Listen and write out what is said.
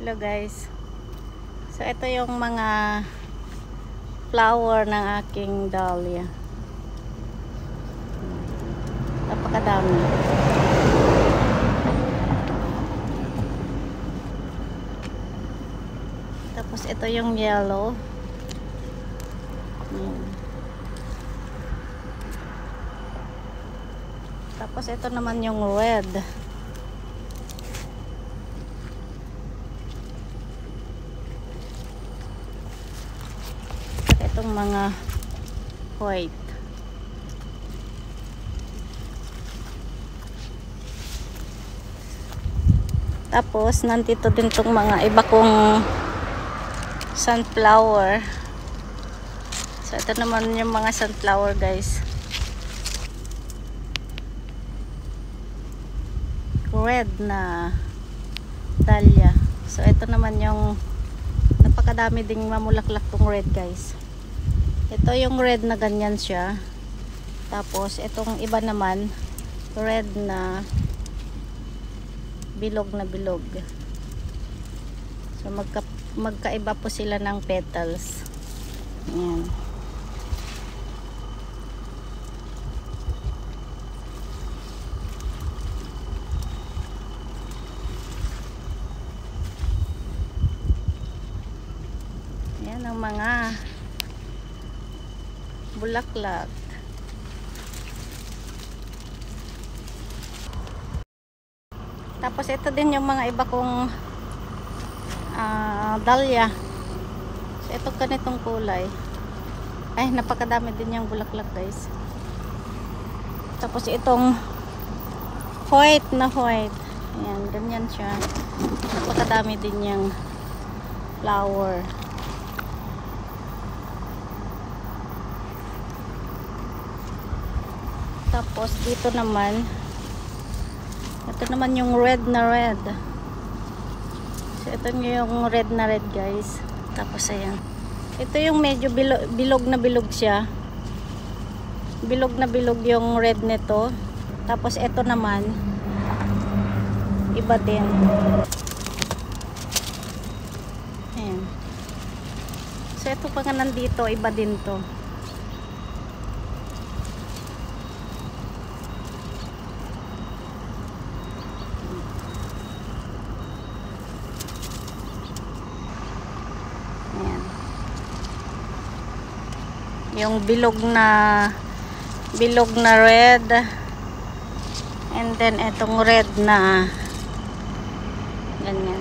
Hello guys. So ito yung mga flower ng aking dahlia. Napakadami. Tapos ito yung yellow. Tapos ito naman yung red. Itong mga white. Tapos nandito din tong mga iba kong sunflower. So ito naman yung mga sunflower guys. Red na dahlia. So ito naman yung napakadami ding mamulaklak tong red guys. Ito yung red na ganyan siya. Tapos itong iba naman red na bilog na bilog. So magkaiba po sila ng petals. Ayan. Ayan ang mga bulaklak. Tapos ito din yung mga iba kong dahlia. So ito ganitong kulay. Ay napakadami din yung bulaklak guys. Tapos itong white na white. Ayan, ganyan siya. Napakadami din yung flower. Tapos dito naman ito naman yung red na red. So ito yung red na red guys. Tapos ayan. Ito yung medyo bilog na bilog siya. Bilog na bilog yung red nito. Tapos ito naman iba din. Ayan. So ito pa nga nandito iba din to. Yung bilog na red, and then etong red na ganyan.